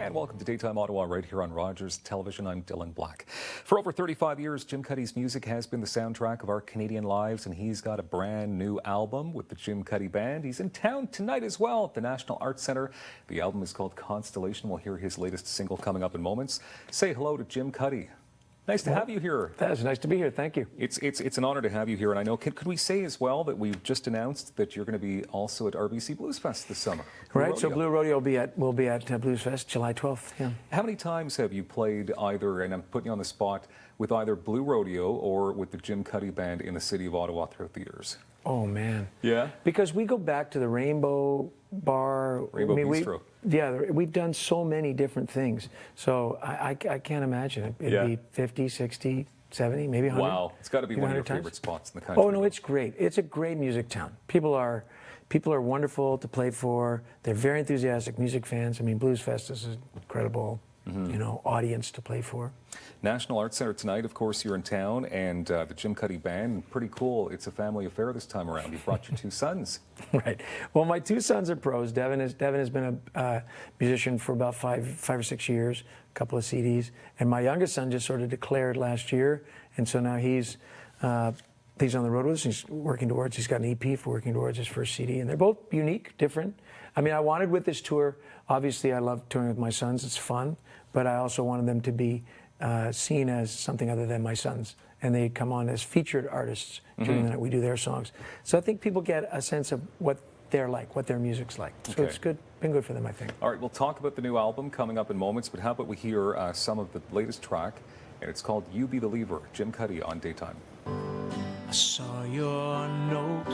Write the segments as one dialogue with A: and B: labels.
A: And welcome to Daytime Ottawa right here on Rogers Television. I'm Dylan Black. For over 35 years, Jim Cuddy's music has been the soundtrack of our Canadian lives, and he's got a brand new album with the Jim Cuddy Band. He's in town tonight as well at the National Arts Centre. The album is called Constellation. We'll hear his latest single coming up in moments. Say hello to Jim Cuddy. Nice to have you here.
B: That's nice to be here. Thank you.
A: It's an honor to have you here, and I know, could we say as well that we've just announced that you're going to be also at RBC Blues Fest this summer?
B: Right, so Blue Rodeo will be at Blues Fest July 12th. Yeah.
A: How many times have you played either, and I'm putting you on the spot, with either Blue Rodeo or with the Jim Cuddy Band in the city of Ottawa throughout the years?
B: Oh, man.
A: Yeah?
B: Because we go back to the Rainbow Bar.
A: Rainbow Bistro.
B: We've done so many different things. So I can't imagine. It'd be 50, 60, 70, maybe 100.
A: Wow. It's got to be one of your favorite spots in the country.
B: Oh, no, it's great. It's a great music town. People are wonderful to play for. They're very enthusiastic music fans. I mean, Blues Fest is an incredible audience to play for.
A: National Arts Centre tonight, of course, you're in town, and the Jim Cuddy Band, pretty cool. It's a family affair this time around. You brought your two sons.
B: Right. Well, my two sons are pros. Devin has been a musician for about five or 6 years, a couple of CDs, and my youngest son just sort of declared last year, and so now he's on the road with us. He's got an EP for working towards his first CD, and they're both unique, different. I mean, I wanted with this tour, obviously I love touring with my sons, it's fun, but I also wanted them to be seen as something other than my sons. And they come on as featured artists during the night. We do their songs. So I think people get a sense of what they're like, what their music's like. So it's good, been good for them, I think.
A: All right, we'll talk about the new album coming up in moments, but how about we hear some of the latest track, and it's called You Be the Lever, Jim Cuddy on Daytime.
C: I saw your note,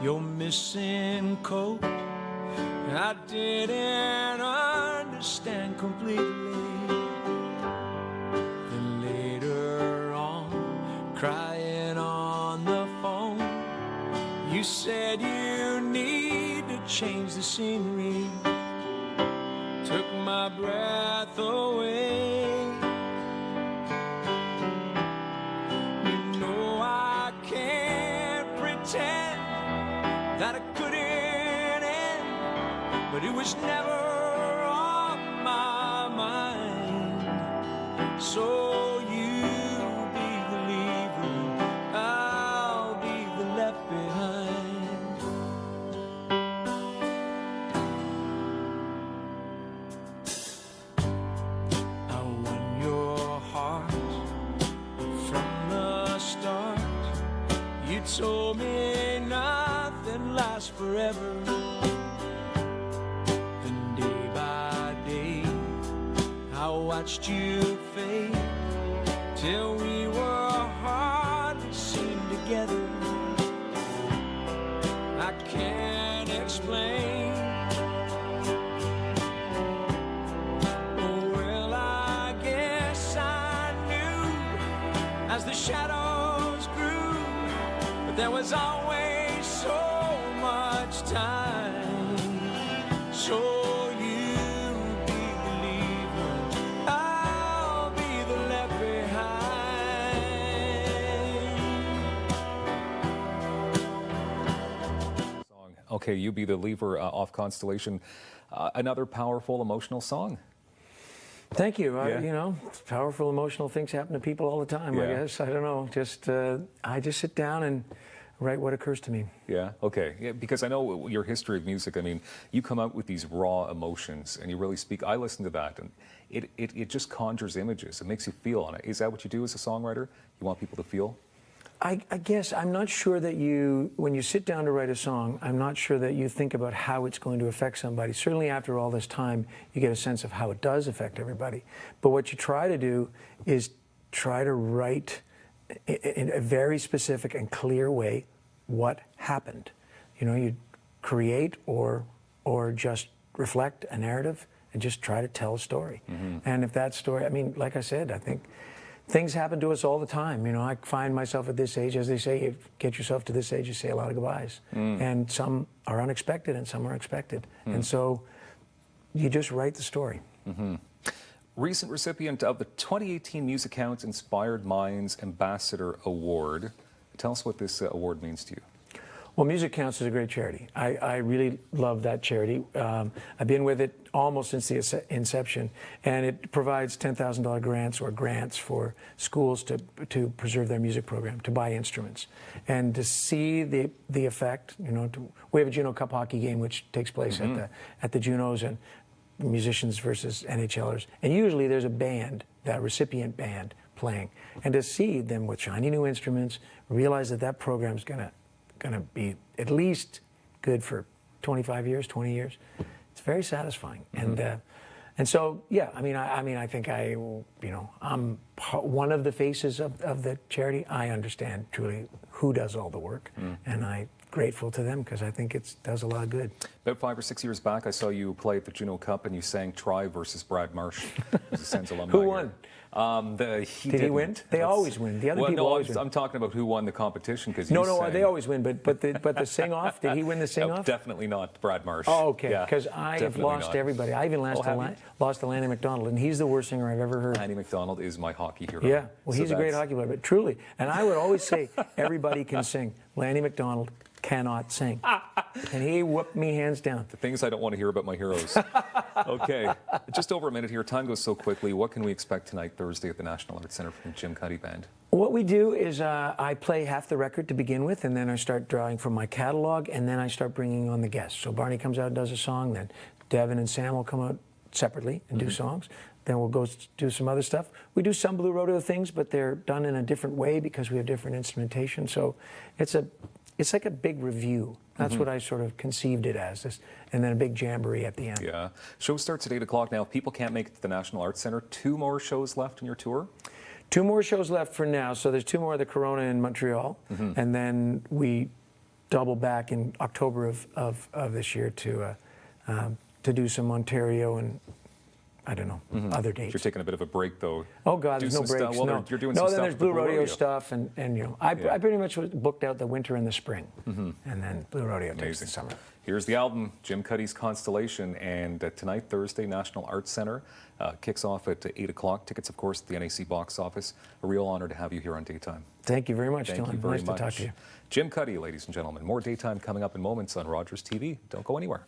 C: your missing coat. I didn't understand completely. Then later on, crying on the phone, you said you need to change the scenery. Took my breath away. You know I can't pretend that I couldn't end, but it was never on my mind. So you be the lever, I'll be the left behind. I won your heart from the start. You told me nothing lasts forever. I watched you fade till we were hardly seen together. I can't explain. Oh, well, I guess I knew as the shadows grew, but there was always so much time. So
A: okay, You Be the Lever off Constellation. Another powerful, emotional song.
B: Thank you. You know, powerful, emotional things happen to people all the time, I guess. I don't know. I just sit down and write what occurs to me.
A: Yeah, okay. Yeah, because I know your history of music, I mean, you come out with these raw emotions and you really speak. I listen to that and it just conjures images. It makes you feel on it. Is that what you do as a songwriter? You want people to feel?
B: I guess I'm not sure that when you sit down to write a song, I'm not sure that you think about how it's going to affect somebody. Certainly after all this time, you get a sense of how it does affect everybody. But what you try to do is try to write in a very specific and clear way what happened. You know, you create or just reflect a narrative and just try to tell a story. And if that story, I mean, like I said, I think things happen to us all the time. You know, I find myself at this age, as they say, you get yourself to this age, you say a lot of goodbyes. And some are unexpected and some are expected. And so you just write the story.
A: Recent recipient of the 2018 Music Counts Inspired Minds Ambassador Award. Tell us what this award means to you.
B: Well, Music Counts is a great charity. I really love that charity. I've been with it almost since the inception, and it provides $10,000 grants for schools to preserve their music program, to buy instruments, and to see the effect. We have a Juno Cup hockey game which takes place at the Junos, and musicians versus NHLers, and usually there's a band, that recipient band, playing, and to see them with shiny new instruments, realize that program's gonna be at least good for 25 years, 20 years. It's very satisfying, and so yeah. I think I'm one of the faces of the charity. I understand truly who does all the work, and I'm grateful to them because I think it does a lot of good.
A: About 5 or 6 years back, I saw you play at the Juno Cup and you sang "Try" versus Brad Marsh.
B: Who won?
A: Did
B: he win? They always win. The other people always win.
A: I'm talking about who won the competition because
B: no, they always win. But the sing off. Did he win the sing off?
A: Definitely not Brad Marsh.
B: Oh, okay. Because
A: Yeah,
B: I have lost everybody. I even lost to Lanny McDonald, and he's the worst singer I've ever heard.
A: Lanny McDonald is my hockey hero.
B: Yeah, well, he's a great hockey player, but truly, and I would always say everybody can sing. Lanny McDonald cannot sing, and he whooped me hands down.
A: The things I don't want to hear about my heroes. Okay, just over a minute here. Time goes so quickly. What can we expect tonight, Thursday, at the National Arts Centre from Jim Cuddy Band?
B: What we do is I play half the record to begin with, and then I start drawing from my catalog, and then I start bringing on the guests. So Barney comes out and does a song, then Devin and Sam will come out separately and do songs. Then we'll go do some other stuff. We do some Blue Rodeo things, but they're done in a different way because we have different instrumentation. So it's like a big review. That's what I sort of conceived it as, and then a big jamboree at the end.
A: Yeah. Show starts at 8 o'clock now. If people can't make it to the National Arts Centre, 2 more shows left in your tour?
B: 2 more shows left for now. So there's 2 more of the Corona in Montreal, and then we double back in October of this year to do some Ontario and I don't know, other dates.
A: You're taking a bit of a break, though.
B: Oh, God, there's no breaks.
A: Well,
B: no.
A: You're doing some
B: then
A: stuff
B: there's
A: with
B: Blue
A: the
B: Rodeo stuff, and I pretty much booked out the winter and the spring, and then Blue Rodeo takes the summer.
A: Here's the album, Jim Cuddy's Constellation, and tonight, Thursday, National Arts Centre kicks off at 8 o'clock. Tickets, of course, at the NAC box office. A real honor to have you here on Daytime.
B: Thank you very much, Dylan.
A: Thank you very
B: nice
A: much.
B: to talk to you.
A: Jim Cuddy, ladies and gentlemen. More Daytime coming up in moments on Rogers TV. Don't go anywhere.